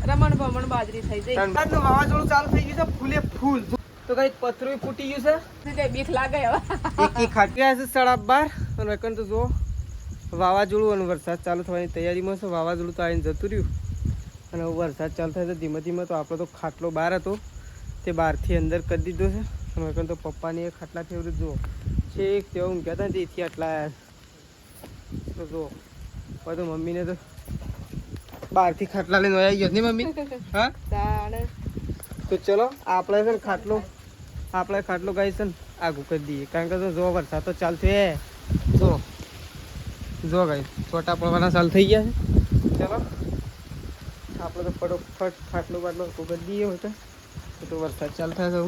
રમણ ભમણ બાજરી થઈ જઈ. વાવાઝોડું ચાલુ થઈ ગયું છે ફૂલે ફૂલ. તો કઈ પથરું ફૂટી ગયું છે. કઈ બીક લાગે હવે. એક ખાટ્યા છે 12:30 અને એકન તો જો વાવાઝોડું અને વરસાદ ચાલુ થવાની તૈયારીમાં છે. વાવાઝોડું તો આવીને જતું રહ્યું અને વરસાદ ચાલુ થાય છે ધીમે ધીમે. તો આપણો તો ખાટલો બહાર હતો તે બહારથી અંદર કરી દીધો છે અને એકન તો પપ્પાની એ ખાટલા ફેવરેટ જુઓ છેક તેઓ ઊંઘ્યા હતા ને તેથી આટલા આવ્યા તો જુઓ બધું મમ્મીને તો બહારથી ખાટલા લઈને આવી ગયો નહીં મમ્મી? હા તો ચલો આપણે છે ને ખાટલો ગાઈ છે ને આગું કરી દઈએ કારણ કે જો વરસાદ તો ચાલુ છે. જો ગાઈ છોટા પડવાના ચાલુ થઈ ગયા છે. ચલો આપણે તો ફટોફટ ખાટલો બાટલો કરી દઈએ હોય તો વરસાદ ચાલુ થાય છે.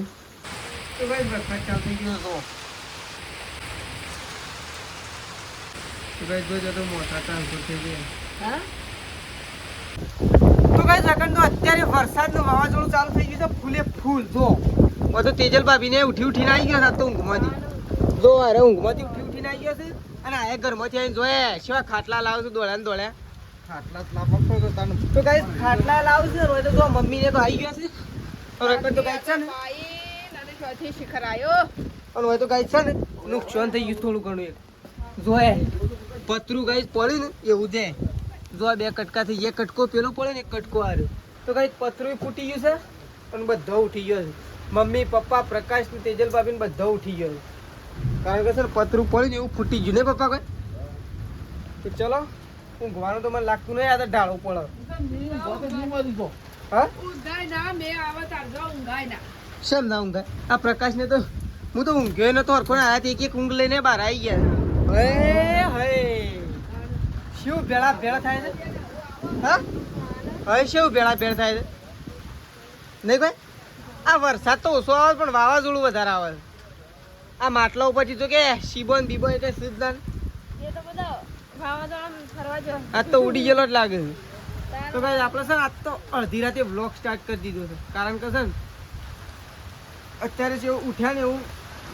તો ગાઈ વરસાદ ચાલુ થઈ ગયો તો ગાઈ જોજો તો મોટા ટ્રાન્સફર થઈ ગયા. તો ગાઈ લગન તો અત્યારે વરસાદનું વાવાઝોડું ચાલુ થઈ ગયું છે ફૂલે ફૂલ. જો તો તેજલ ભાભીને ઉઠીને આવી ગયો તો ઊંઘમાંથી. જો અરે ઊંઘમાંથી ઉઠીને આવી ગયો છે અને આ ઘરમાંથી આવીને જોયે શેવા ખાટલા લાવ છું દોડ્યા ખાટલા તો ગાઈ ખાટલા લાવ છે તો જો મમ્મીને તો આવી ગયો છે. તો ગાઈ છે ને શિખર આવ્યો અને હોય તો ગાઈ છે ને નુકસાન થઈ ગયું થોડું ઘણું. એક જોયે પતરું ગાઈ પડ્યું ને એવું છે. જો આ 2 કટકા થઈ એક કટકો પેલો પડ્યો ને એક કટકો આવ્યો તો ગાઈ પતરું ફૂટી ગયું છે અને બધો ઉઠી ગયો છે. મમ્મી પપ્પા પ્રકાશ ને તેજલ ભાભી ને બધા ઉઠી ગયો છે કારણ કે સર પતરું પડ્યું ને એવું ફૂટી ગયું ને પપ્પા કઈ. તો ચલો ઊંઘવાનું તો મને લાગતું નહીં. આ તો ઢાળો પડે. હા શેમ ના ઊંઘાય? આ પ્રકાશ ને તો હું તો ઊંઘ્યો નતો હરખો ને આયા એક ઊંઘ લઈને બહાર આવી ગયા. હે શું ભેળા થાય છે? હા હવે શું ભેળા થાય છે નહીં ભાઈ? આ વરસાદ તો ઓછો આવે પણ વાવાઝોડું વધારે આવે. આ માટલા ઉપરથી તો કે શીબોન બીબો એટલે સિદ્ધાન આજ તો ઉડી ગયેલો જ લાગે છે. તો ભાઈ આપણે છે ને આજ તો અડધી રાતે વ્લોગ સ્ટાર્ટ કરી દીધો છે કારણ કે છે ને અત્યારે જેવું ઉઠ્યા ને એવું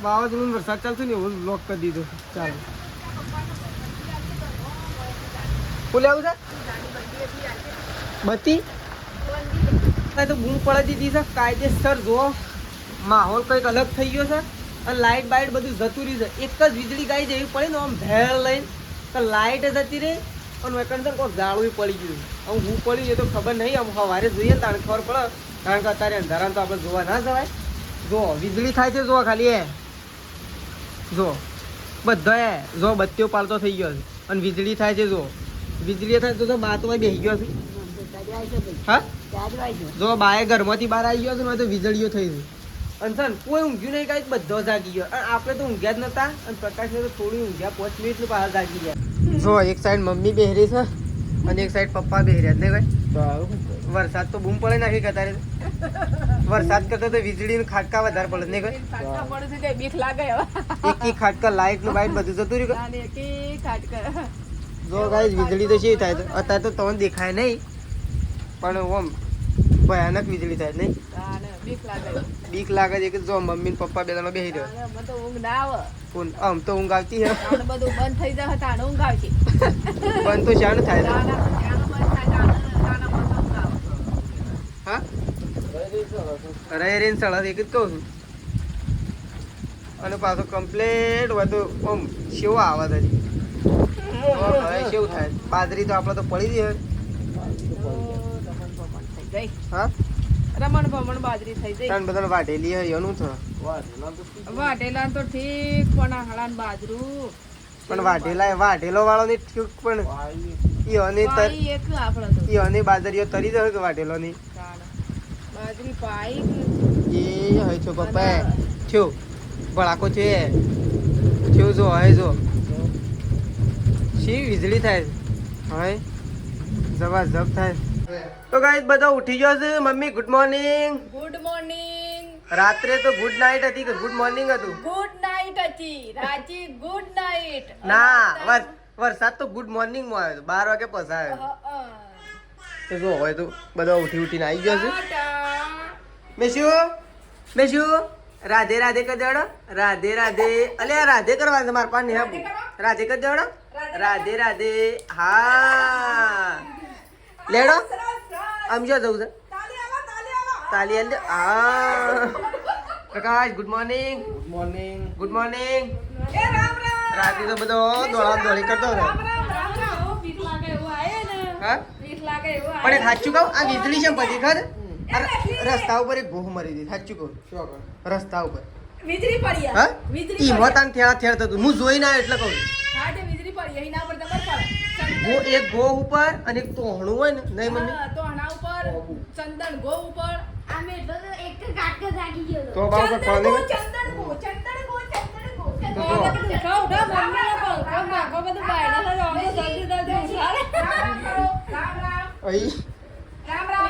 વાવાઝોડું વરસાદ ચાલતું ને એવું વ્લોગ કરી દીધો છે. ચાલો બોલે આવું છે બત્તી તો બૂમ પડી દીધી છે કાયદેસર. જો માહોલ કંઈક અલગ થઈ ગયો છે અને લાઇટ બાઇટ બધું જતું રહ્યું છે. એક જ વીજળી ગાઈ જેવી પડી ને આમ ભેળ લઈને તો લાઇટ જતી રહી અને એકંદર કોઈ જાળવું પડી ગયું. આમ હું પડી એ તો ખબર નહીં. આમ સવારે જોઈએ ને તારે ખબર પડે કારણ કે અત્યારે અંધારામાં તો આપણે જોવા ના જવાય. જો વીજળી થાય છે જો ખાલી જો બધા જો બત્તીઓ પાલતો થઈ ગયો છે અને વીજળી થાય છે. જો વીજળી થાય તો બાતમાં બેસી ગયો છે. હા જો બાએ ઘરમાંથી બહાર આવી ગયો છે ને તો વીજળીઓ થઈ છે અને સર કોઈ ઊંઘ્યું નહીં કાંઈ બધો જાગી ગયો. અને આપણે તો ઊંઘ્યા જ નતા અને પ્રકાશને તો થોડું ઊંઘ્યા 5 મિનિટ બહાર જાગી ગયા. જો એક સાઈડ મમ્મી બેહરી છે અને એક સાઈડ પપ્પા બેહર્યા જ નહીં ભાઈ. વરસાદ તો બૂમ પડે નાખી અત્યારે વરસાદ કરતા તો વીજળી ખાટકા વધારે પડે નહીં ભાઈ? બીક લાગે હવે. એક ખાટકા લાઇટ નું બાઇટ બધું જતું રહ્યું. જો ગાઈસ વીજળી તો શી થાય અત્યારે તો તમને દેખાય નહીં પણ ઓમ ભયાનક વીજળી થાય નહીં. બીક લાગે છે કે જો મમ્મી ને પપ્પા બે જણા બેસી રહ્યો. આમ તો ઊંઘ આવતી છે બધું બંધ થઈ જાય તાણે ઊંઘ આવતી. બંધ તો શાણ થાય. હા રહી સળા એક જ કહું છું અને પાછો કમ્પ્લેટ હોય તો આમ શેવો આવા થાય. કેવું થાય બાજરી તો આપડે તો પડી દે. હા રમણ ભમણ બાજરી થઈ જાય. બધા વાઢેલી હોય એનું છે. વાઢેલા તો ઠીક પણ હળાન બાજરું પણ વાઢેલો વાળો ની ઠીક પણ ઈઓની બાજરીઓ તરી જાય કે વાઢેલો ની બાજરી પાઈ એ હોય છો પપ્પા થયો ભડાકો છે થયો જો હોય જો શી વીજળી થાય હોય જબરજસ્ત થાય. તો ગાઈસ બધા ઉઠી ગયો છે. Mummy good morning. Good morning. રાત્રે તો ગુડ નાઈટ હતી કે ગુડ મોર્નિંગ હતું? ગુડ નાઈટ હતી રાજી. ગુડ નાઈટ ના વરસાદ તો ગુડ મોર્નિંગ માં આવ્યો 12 વાગે પછી આવ્યો. તો જો હોય તો બધા ઉઠીને આવી ગયો છે. મેશુ રાધે રાધે કર દેડો. રાધે રાધે અલે રાધે કરવાનું છે મારા પાસે ને રાધે કર દેડો. રાધે રાધે. હા લેડો આમ જો જવું છે તાલી આલ દે. આ પ્રકાશ ગુડ મોર્નિંગ. Good morning. રાતે તો બધો દોડા દોડી કરતો હતો. હા પણ એક સાચું કહું આ વીજળી છે પછી ખર રસ્તા ઉપર એક ગોહ મરી હતી. સાચું કહું રસ્તા ઉપર વીજળી પડી હા વીજળી ઈ મોતાન થેડા થેડ થતું હું જોઈ ના એટલે કહું હા તે વીજળી પડી એના પર ખબર પડે ગો એક ગો ઉપર અને એક તોહણું હોય ને નહીં મમ્મી તો આના ઉપર ચંદન ગો ઉપર અમે તો એક ગાટકો જાગી ગયો તો બાવ પર કોને ચંદન ગો તો ઉઠા ઉઠા મમ્મી ને પંખો નાખો બધું બાયડા તો જલ્દી જલ્દી ઉઠાડે રામ રામ અઈ રામ રામ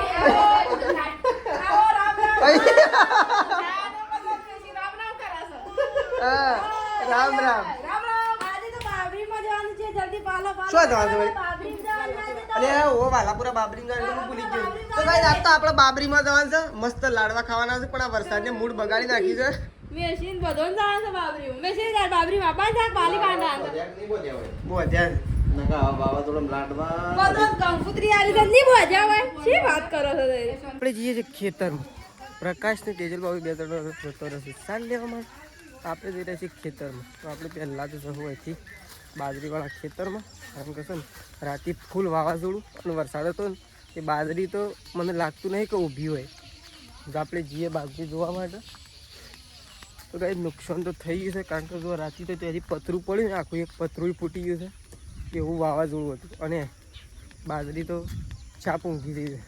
અઈ રામ રામ રામ આજે તો બાબરીમાં જવાનું છે જલ્દી પાલો પાલો શું જવાનું છે? બાબરીમાં જવાનું છે અલે ઓ વાલાપુરા બાબરી ગયો હું ભૂલી ગયો તો ગાઈસ આજ તો આપણે બાબરીમાં જવાનું છે મસ્ત લાડવા ખાવાના છે પણ આ વરસાદને મૂડ બગાડી નાખી છે મેશીન બધોન જવાનું છે બાબરી મેશીન યાર બાબરી માં પાંચ જાક પાલી કાંડા બહુ ધ્યાન બધો કંકુતરી આલી તો ની બોજા હોય શી વાત કરો છો તે આપણે જઈએ છીએ ખેતરમાં પ્રકાશ ને તેજલ બાબુ બે ત્રણ જતો રહેશે સાલ લેવા માટે આપણે જઈ રહ્યા છીએ ખેતરમાં તો આપણે પહેલાં તો જવું અહીંથી બાજરીવાળા ખેતરમાં કારણ કે છે ને રાતે ફૂલ વાવાઝોડું અને વરસાદ હતો ને એ બાજરી તો મને લાગતું નહીં કે ઊભી હોય તો આપણે જઈએ બાજરી જોવા માટે તો કાંઈ નુકસાન તો થઈ ગયું છે કારણ કે જો રાતે તો ત્યાંથી પતરું પડ્યું ને આખું એક પતરું ફૂટી ગયું છે એવું વાવાઝોડું હતું અને બાજરી તો છાપ ઊંઘી ગઈ છે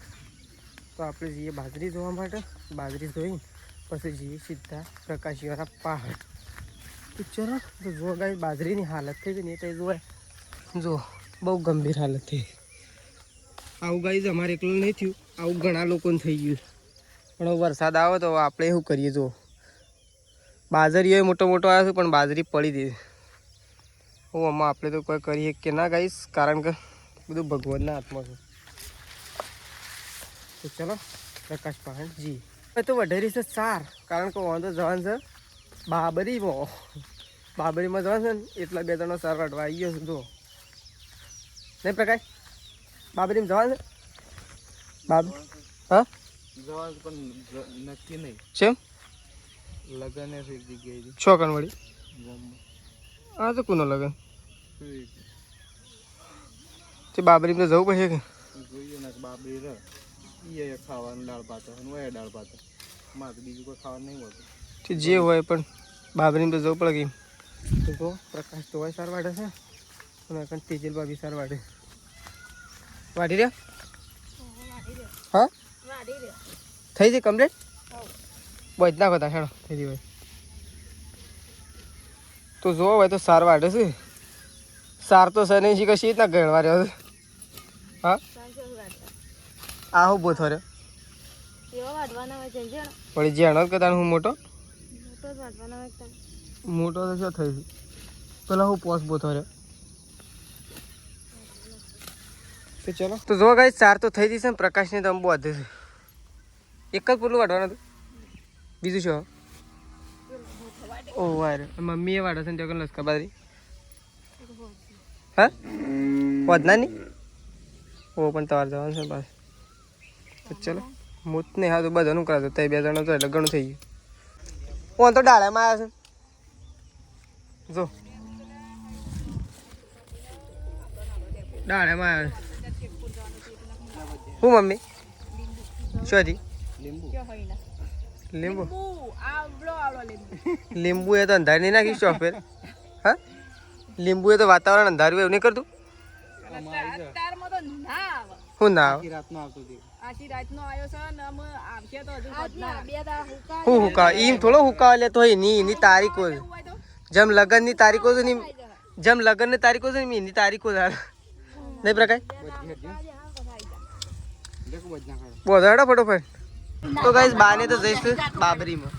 તો આપણે જઈએ બાજરી જોવા માટે બાજરી જોઈને પછી જઈએ સીધા પ્રકાશીવાળા પહાડ તો ચલો તો જો ગાય બાજરીની હાલત થઈ ગઈ ને એ તો જોવાય જો બહુ ગંભીર હાલત થઈ આવું ગાય અમારે એકલું નહીં થયું આવું ઘણા લોકોને થઈ ગયું પણ હવે વરસાદ આવે તો આપણે શું કરીએ જો બાજરી મોટો મોટો આવ્યો છે પણ બાજરી પડી દીધી હું આમાં આપણે તો કોઈ કરીએ કે ના ગાઈશ કારણ કે બધું ભગવાનના હાથમાં છે તો ચલો પ્રકાશ પહાડ જી તો વઢેરી છે સાર કારણ કે વાંધો જવાન છે બાબરીમાં જવાન છે ને એટલા બે ત્રણ સાર વાટવા આવી ગયો છે જો નહીં પ્રકાશ બાબરીમાં જવાન છે બાબ હા જવાન પણ નક્કી નહીં છે લગન એક જગ્યાએ છોકણ વળી આ તો કોનો લગન તે બાબરીમાં તો જવું પડશે કે જોઈએ ને બાબરી રહ એ ખાવાનું દાળ ભાત અને વયા દાળ ભાત મારે બીજું કોઈ ખાવાનું નહીં હોતું તે જે હોય પણ બાબરીમાં તો જવું પડે કે તો પ્રકાશ તો હોય સાર વાટે છે અને કંઈ તેજલ બાબી સાર વાટે વાટી રહ્યા હા થઈ જાય કમ્પ્લેટ બજ નાખો તા હેડો થઈ જાય તો જો હોય તો સાર વાટે છે સાર તો સર નહીં કશી રીતના ગણવા રહ્યો છે હા આ હું બોથો રહ્યો એવો વાડવાના હોય છે જણ વળી જેણો કે તાણ હું મોટો મોટો જ વાડવાના હોય તને મોટો તો શું થઈ છે પેલા હું પોસ બોથો રહ્યો તો ચલો તો જો ગાઈસ ચાર તો થઈ જશે ને પ્રકાશને તો અંબો વધે છે એક જ પૂરલું વાટવાનું હતું બીજું શું ઓ વાર મમ્મીએ વાટે છે ને ત્યાં લસકા બાજરી હા વધના નહીં ઓ પણ તમારે જવાનું છે બસ તો ચલો મૂત નહીં હા તો બધાનું કરાતો ત્યાં બે જણા તો એટલે ઘણું થઈ ગયું હું તો ડાળામાં આવ્યા છે જો ડાળામાં આવ્યા હું મમ્મી શું હતી લીંબુ લીંબુ એ તો અંધાર નહીં નાખી ચોફેર હા લીંબુ એ તો વાતાવરણ અંધારું એવું નહીં કરતું અત્યારમાં તો ના આવે હું ના આવે રાતનો આવતો હતી આખી રાતનો આવ્યો છે ને અમે આવશે તો હજુ આજના બે દા હુકા હું હુકા એમ થોડો હુકા લે તો એની તારીખો છે જેમ લગ્નની તારીખો છે ને જેમ લગ્નની તારીખો છે ને એની તારીખો છે નહીં પ્રકાશ બોધાડો ફટોફટ તો ગાઈસ બાને તો જઈશું બાબરીમાં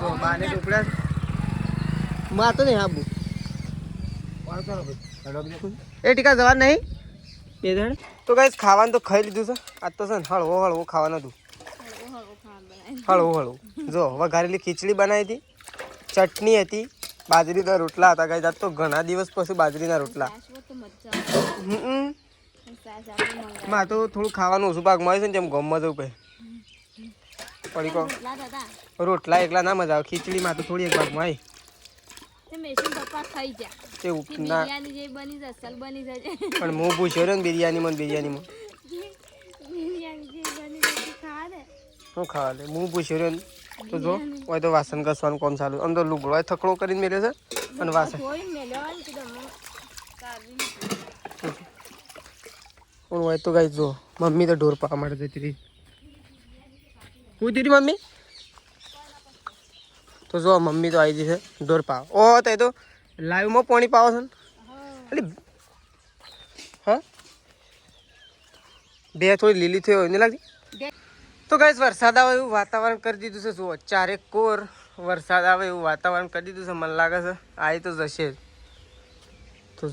જો બાને ટુકડા માં તો નહીં હાબુ એ ટીકા જવા નહીં બે જણ તો ગાઈસ ખાવાનું તો ખાઈ લીધું છે આજ તો છે ને હળવો હળવો ખાવાનું હતું હળવું હળવું જો વઘારેલી ખીચડી બનાવી હતી ચટણી હતી બાજરીના રોટલા હતા ગાઈસ આજ તો ઘણા દિવસ પછી બાજરીના રોટલા સાસ આપણે મંગાવી માં તો થોડું ખાવાનું ઓછું ભાગમાં આવે છે ને જેમ ગમમાં જવું પડે પડી કહો રોટલા થતા રોટલા એકલા ના મજા આવે ખીચડીમાં તો થોડી એક ભાગમાં આવી તે મેશીન પપ્પા ખાઈ જા તે તે ના બિરયાની જે બની જશે અસલ બની જશે પણ હું પૂછ્યો રહ્યો ને બિરયાનીમાં બિરયાની જે બની જશે ખા દે શું ખાવા લે હું પૂછ્યો રહ્યો ને તો જો હોય તો વાસણ ઘસવાનું કોમ ચાલુ આમ તો લુગડો થકડો કરીને મેળ્યો છે અને વાસણ કોઈ મેલ્યો ને કીધું કાઢવી હોય તો ગાઈ જો મમ્મી તો ઢોર પાવા માટે જતી રહી હું દીધી મમ્મી તો જો મમ્મી તો આવી જઈ છે ઢોર પાવા ઓ તો એ તો લાઈવમાં પાણી પાવો છે ને એટલે હા બે થોડી લીલી થઈ હોય નહીં લાગતી તો ગાઈસ વરસાદ આવે એવું વાતાવરણ કરી દીધું છે જુઓ ચારેક કોર વરસાદ આવે એવું વાતાવરણ કરી દીધું છે મને લાગે છે આવી તો જશે જ તો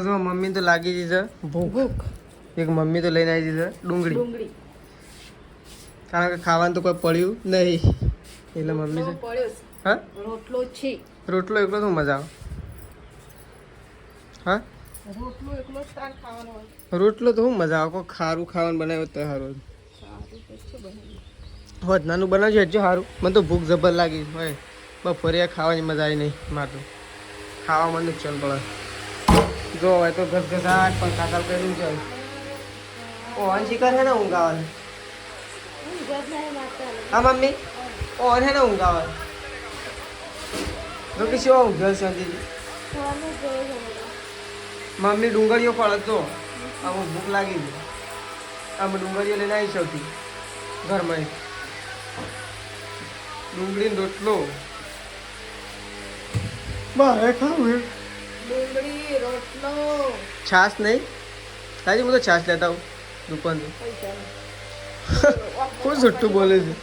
જો મમ્મી તો લાગી જઈ છે ભૂખ એક મમ્મી તો લઈને આવી જઈ છે ડુંગળી કારણ કે ખાવાનું તો કોઈ પડ્યું નહીં એટલે મમ્મી છે હા રોટલો છે રોટલો એકલો તો મજા આવે હા રોટલો એકલો જ તાર ખાવાનો હોય રોટલો તો શું મજા આવે કોઈ ખારું ખાવાનું બનાવ્યું તો સારું હોત નાનું બનાવજો હજુ સારું મને તો ભૂખ જબર લાગી હોય બપોરે ખાવાની મજા આવી નહીં મારે તો ખાવા મને ચલ પડે જો હોય તો ઘસઘસાટ પણ કાકાલ કર્યું છે ઓન શિકાર છે ને ઊંઘ આવે હા મમ્મી ઓન છે ને ઊંઘ આવે તો કે શું ઊંઘ શાંતિથી મમ્મી ડુંગળીઓ ફળ જો આમ ભૂખ લાગી છે આમ ડુંગળીઓ લઈને આવી સૌથી ઘરમાં ડુંગળી રોટલો મારે ખાવું ડુંગળી રોટલો છાશ નહીં તાજી હું તો છાશ લેતા આવું દુકાનથી કોઈ છૂટું બોલે છે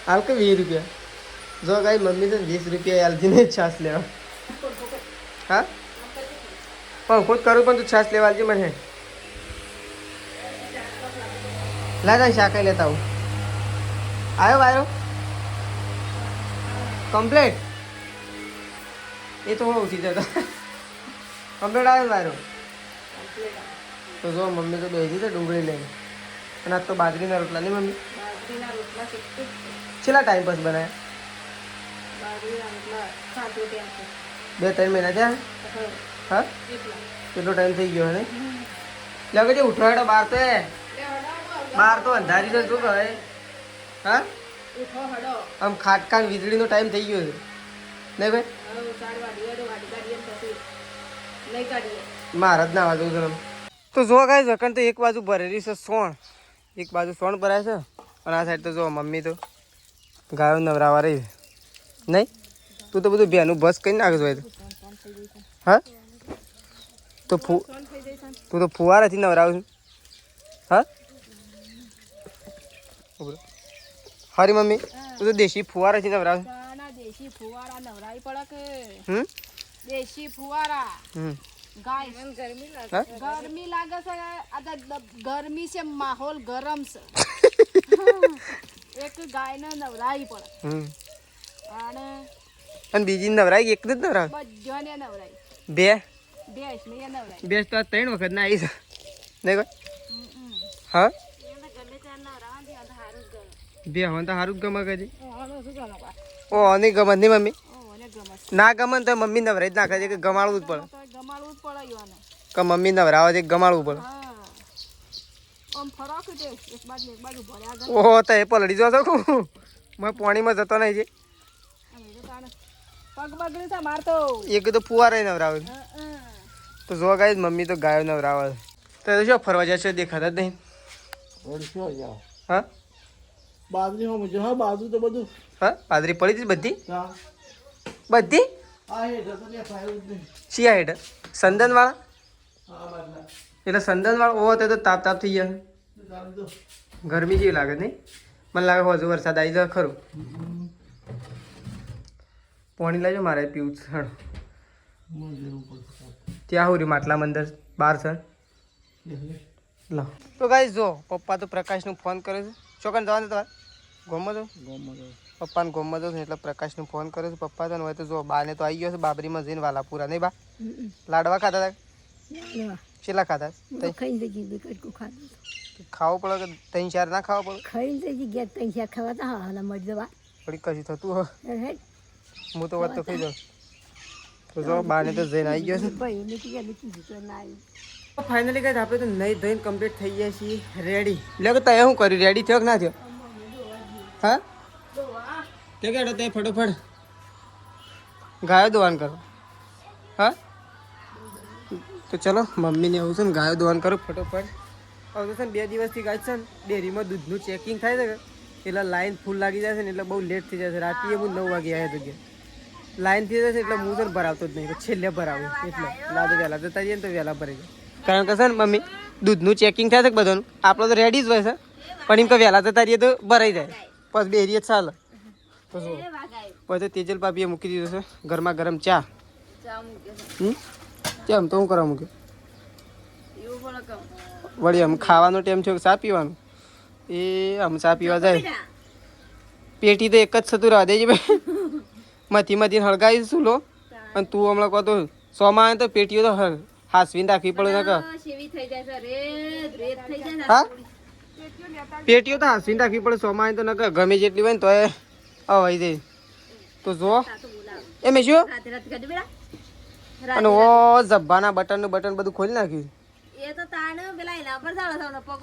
હાલ કે 20 રૂપિયા જો ગાઈ મમ્મી તો 20 રૂપિયા હાલતી નહીં છાશ લેવા હા પણ ખુદ કરું પણ તું છાશ લેવા આવજે મને લાદા શાકાઈ લેતા આવું આવ્યો વાયરો કમ્પ્લેટ એ તો હું ઉઠી જતો કમ્પ્લેટ આવ્યો વાયરો તો જો મમ્મી તો બેસી છે ડુંગળી લઈને અને આજ તો બાજરીના રોટલા નહીં મમ્મી બાજરીના રોટલા છેલ્લા ટાઈમ પાસ બનાવ્યા બાજરીના રોટલા સાંતો ટાઈમ 2-3 મહિના થયા હા એટલા કેટલો ટાઈમ થઈ ગયો ને લાગે છે ઉઠવાડો બહાર તો બહાર તો અંધારી છે શું કહે હા ઉઠો હડો આમ ખાટકાન વીજળીનો ટાઈમ થઈ ગયો છે નહીં ભાઈ હવે 4 વાગ્યા તો ગાડી કાઢીએ પછી નહીં કાઢીએ મહારાજ ના વાજુ છે તો જો ગાય જકન તો એક બાજુ ભરેલી છે સોણ એક બાજુ સોણ ભરાય છે અને આ સાઈડ તો જો મમ્મી તો ગાયો નવરાવા રહી નહીં તું તો બધું બેનું બસ કરી નાખે છે હા તો તું તો ફુવારાથી નવરાવું છું હા હારી મમ્મી તું તો દેશી ફુવારાથી નવરાવું ના દેશી ફુવારા નવરાઈ પડે કે હમ દેશી ફુવારા હમ ગાય ગરમી લાગે છે આ તો ગરમી છે માહોલ ગરમ છે એક ગાયને નવરાઈ પડે હમ અને બીજી નવરાઈ એક જ નવરાવ બધાને નવરાઈ બે ભેંસ ને નવરાઈ બે તો 3 વખત ના આવી છે નહીં કોઈ હા બે હોન તો સારું જ ગમે કદી ઓ નહીં ગમે નહીં મમ્મી ના ગમે તો મમ્મી નવરાઈ જ નાખે છે કે ગમાડવું જ પડે ગમાડવું જ પડે યોને કે મમ્મી નવરાવે છે ગમાડવું પડે આમ ફરક છે એક બાજુ ભર્યા ગયો ઓહો તો એ પલડી જો છું મેં પાણીમાં જતો નહીં છે પગ બગડ્યું છે માર તો એક તો ફુવારે નવરાવે તો જો ગાય મમ્મી તો ગાયો નવરાવે તો શું ફરવા જશે દેખાતા જ નહીં હા બાજરી માં મજા હા બાજુ તો બધું હા પાદરી પડી હતી બધી હા બધી આ હેઠ તો ને ફાયું જ નહીં શિયા હેઠ સંદનવાળા હા બાજના એટલે સંદનવાળા ઓહો તો તાપ થઈ ગયા ચાલ દો ગરમી જેવી લાગે નહીં મને લાગે હજુ વરસાદ આવી જાય ખરું પાણી લાવજો મારે પીવું છે હણ ત્યાં હું રહ્યું માટલા મંદર બહાર છે લો તો ગાઈસ જો પપ્પા તો પ્રકાશનું ફોન કરે છે ચોકન જવાનું તમારે ગોમમાં જો પપ્પાને ગોમમાં જો એટલે પ્રકાશનું ફોન કરે છે પપ્પા તને હોય તો જો બાને તો આવી ગયો છે બાબરીમાં જઈને વાલાપુરા નહીં બા લાડવા ખાતા હતા કેટલા ખાધા ખાઈને તો જીભે કટકું ખાધું ખાવું પડે કે 3-4 ના ખાવા પડે ખાઈને તો જગ્યા ત્રણ ચાર ખવાતા હા હાલા મળી જવા થોડી કશું થતું હોય હેડ હું તો વાત તો ખાઈ જાઉં તો જો બાને તો જઈને આવી ગયો છે ભાઈ મેં કીધું કીધું તો ના આવ્યું ફાઇનલી ગાઈસ આપણે તો નહીં ધોઈને કમ્પ્લીટ થઈ ગયા છીએ રેડી લે કે તય શું કર્યું રેડી થયો કે ના થયો હા તે કેડો તે ફટોફટ ગાયો દોવાન કરો હા તો ચલો મમ્મીને આવું છે ને ગાયો દોવાન કરો ફટોફટ હવે છે ને 2 દિવસથી ગાય છે ને ડેરીમાં દૂધનું ચેકિંગ થાય છે એટલે લાઈન ફૂલ લાગી જાય છે ને એટલે બહુ લેટ થઈ જાય છે રાતે હું 9 વાગે આવ્યા તો ગયા લાઈન થઈ જશે એટલે હું છે ને ભરાવતો જ નહીં છેલ્લે ભરાવું એટલે લાદે વહેલા જતા રહીએ ને તો વહેલા ભરાઈ જાય કારણ કે છે ને મમ્મી દૂધનું ચેકિંગ થાય છે બધાનું આપણો તો રેડી જ હોય છે પણ એમ કે વહેલા જતા રહીએ તો ભરાઈ જાય પછી બેરીએ જ ચાલે તો શું પછી તેજલ ભાભીએ મૂકી દીધું છે ગરમા ગરમ ચા કેમ તો હું કરવા મૂક્યું વળી આમ ખાવાનો ટાઈમ છે ચા પીવાનું એ આમ ચા પીવા જાય પેટી તો એક જ થતું રહેવા દેજે ભાઈ મથી હળગાવી શું લો અને તું હમણાં કહો તો 100 માં આવે તો પેટીઓ તો હાસવીને રાખવી પડે ને હા પેટીઓ તો હાસવીને રાખવી પડે 100 માં આવે તો ન ગમે જેટલી હોય ને તો એ અવાઈ જાય તો જો એ મેં શું અને ઓ જબ્બાના બટન બધું ખોલી નાખ્યું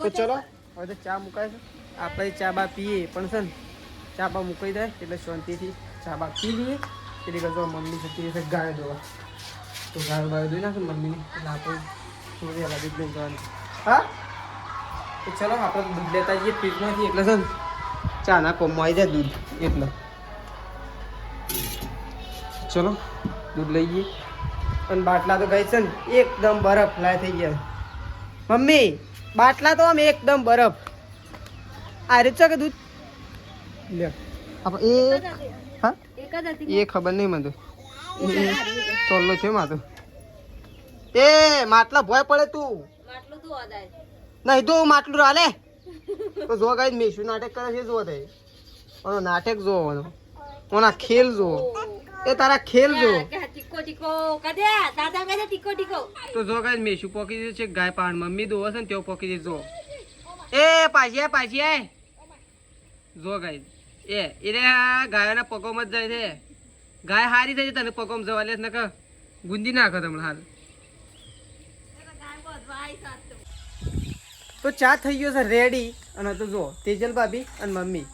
તો ચલો હવે તો ચા મુકાય છે આપણે ચા બા પીએ પણ છે ને ચા બા મુકાઈ જાય એટલે શાંતિથી ચા બા પી લઈએ એટલે કરતો મમ્મી જતી રહેશે ગાય દોવા તો ગાય બાય દોઈ નાખે મમ્મીની એટલે આપણે થોડી વાર દૂધ લઈ જવાનું હા તો ચલો આપણે દૂધ લેતા જઈએ ફ્રીજમાંથી એટલે છે ને ચાના કોમમાં આવી જાય દૂધ એટલે ચલો દૂધ લઈ જઈએ અને બાટલા તો ગઈ છે ને એકદમ બરફ લાય થઈ ગયા મમ્મી બાટલા તો આમ એકદમ બરફ આ રીત છે કે દૂધ લે એ હા એ ખબર નહીં મને ચોલ્લો છે માં તો એ માટલા ભોય પડે તું નહીં તો માટલું રાલે તો જો ગાઈ મેશું નાટક કરે છે જો થાય ઓનો નાટક જોવાનો ઓના ખેલ જો એ તારા ખેલ જો તો જો ગાય મેશું પોકી દીધું છે ગાય પાણ મમ્મી દોવા છે ને તેઓ પોકી દીધું એ પાછી આય જો ગાય એ ગાયોના પગોમાં જ જાય છે ગાય હારી થઈ તને પગોમાં જવા લે ને કે ગુંદી નાખો તમને હાલ તો ચા થઈ ગયો છે રેડી અને તો જો તેજલ ભાભી અને મમ્મી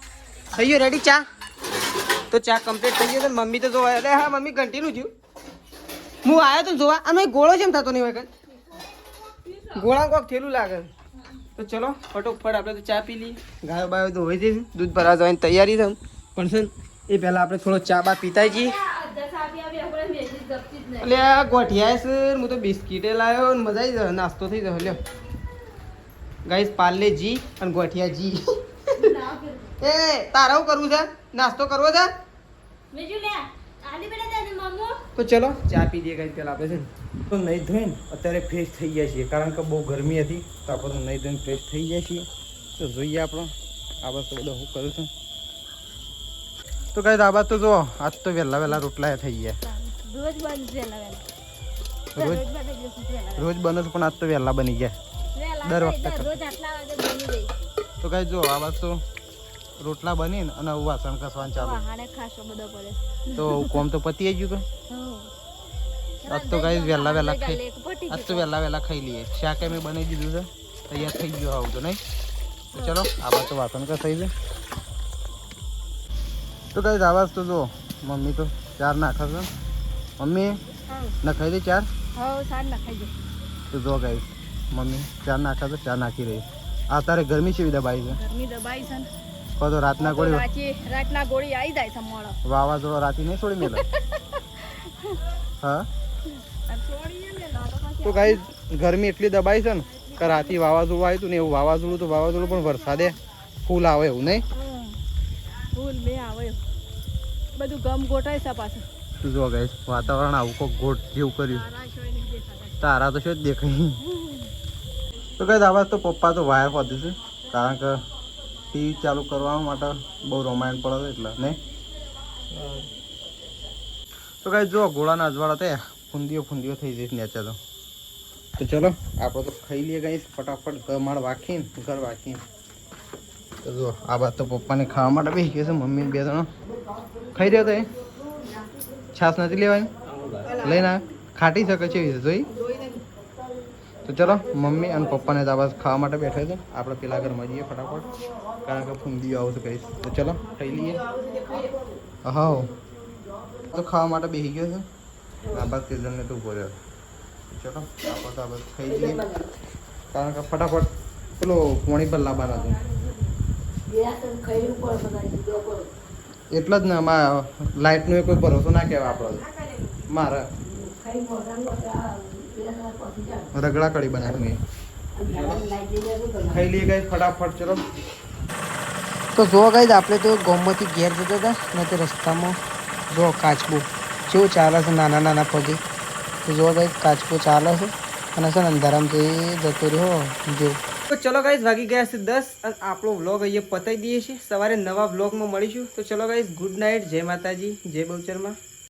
થઈ ગયો રેડી ચા તો ચા કમ્પ્લીટ થઈ ગયો છે મમ્મી તો જોવા અરે હા મમ્મી કન્ટિન્યુ થયું હું આવ્યો તો જોવા અને ગોળો જેમ થતો નહીં હોય ગોળા કોક થેલું લાગે તો ચલો ફટોફટ આપણે તો ચા પી લઈએ ગાયો બાયો તો હોય છે દૂધ ભરાવા જવાની તૈયારી છે પણ છે એ પહેલાં આપણે થોડો ચા બા પીતા જઈએ એટલે આ ગોઠિયા છે હું તો બિસ્કીટે લાવ્યો ને મજા આવી જાય નાસ્તો થઈ જાય લ્યો ગાઈસ પાર્લે જી અને ગોઠિયા જી એ તારા કરવું છે નાસ્તો કરવો છે તો ચલો ચા પી દઈએ ગાઈસ પેલા આપણે છે તો નહીં ધોઈને અત્યારે ફ્રેશ થઈ ગયા છીએ કારણ કે બહુ ગરમી હતી તો આપણે નહીં ધોઈને ફ્રેશ થઈ ગયા છીએ તો જોઈએ આપણો આ બસ બધું હું કરું છું તો ગાઈસ આ બાદ તો જો આજ તો વહેલા રોટલા થઈ ગયા રોજ બને છે પણ આજ તો વહેલા બની ગયા દર વખતે તો ગાઈસ જો આ બાદ તો રોટલા બનીને અને વાસણ ઘસવાનું ચાલુ તો કોમ તો પતી ગયું કે આજ તો ગાઈસ વહેલા ખાઈ લઈએ શાક મેં બનાવી દીધું છે તૈયાર થઈ ગયું આવું તો નહીં તો ચલો આ બાદ તો વાસણ ઘસાઈ છે તો ગાઈસ આવાજ તો જો મમ્મી તો ચાર નાખે છે મમ્મી નખાઈ દે ચાર તો જો ગાઈસ મમ્મી ચાર નાખે છે ચાર નાખી રહી આ તારે ગરમી છે દબાઈ છે કહો તો રાતના ગોળી આવી જાય છે વાવાઝોડો રાતી નહીં છોડી મેલે હા તો ગાઈસ ગરમી એટલી દબાઈ છે ને કે રાતે વાવાઝોડું આવ્યું હતું ને એવું વાવાઝોડું પણ વરસાદે ફૂલ આવે એવું નહીં બધું ગમ ગોટાય છે પાછું તું જો ગાઈસ વાતાવરણ આવું કોક ગોટ જેવું કર્યું તારા તો શું જ દેખાય તો ગાઈસ આવાજ તો પપ્પા તો વાયર પહોંચ્યું છે કારણ કે ટીવી ચાલુ કરવા માટે બહુ રોમાયણ પડે એટલે નહીં તો ગાઈસ જો ઘોડાના અજવાળા તે ફૂંદીઓ થઈ જઈશ નેચે તો તો ચલો આપણે તો ખાઈ લઈએ ગાઈસ ફટાફટ ઘર વાખીને ઘર વાખીને. તો જો આ વાત તો પપ્પાને ખાવા માટે બેસી ગયો છે. મમ્મી 2 જણા ખાઈ રહ્યો તો એ છાશ નથી લેવાની લઈને ખાટી શકે છે જોઈ. તો ચલો મમ્મી અને પપ્પાને તો આ બસ ખાવા માટે બેઠા છે. આપણે પેલા ઘરમાં જઈએ ફટાફટ કારણ કે ફૂંદીઓ આવું તો કહીશ. તો ચલો ખાઈ લઈએ. હા તો ખાવા માટે બેસી ગયો છે. આ બસ સિઝનને તો ઉભો રહ્યો. ચલો આપણે તો આ બસ ખાઈ લઈએ કારણ કે ફટાફટ પેલો પોણી પર લાવવાનો હતો એટલે જ ને લાઇટનો કોઈ ભરોસો ના કહેવાય આપણો. મારે રગડા કઢી બનાવી ખાઈ લઈએ ગાઈસ ફટાફટ. ચલો તો જો ગાઈસ આપણે તો ગોમમાંથી ઘેર જતા હતા ને તે રસ્તામાં જો કાચબો કેવું ચાલે છે નાના નાના પગે. તો જો ગાઈસ કાચબો ચાલે છે અને છે ને અંધારામથી જતો રહ્યો જો. તો ચલો ગાઈઝ વાગી ગયા છે 10 અને આપણો વ્લોગ અહીંયા પતાવી દઈએ છીએ. સવારે નવા વ્લોગમાં મળીશું. તો ચલો ગાઈઝ ગુડ નાઇટ, જય માતાજી, જય બહુચરમાં.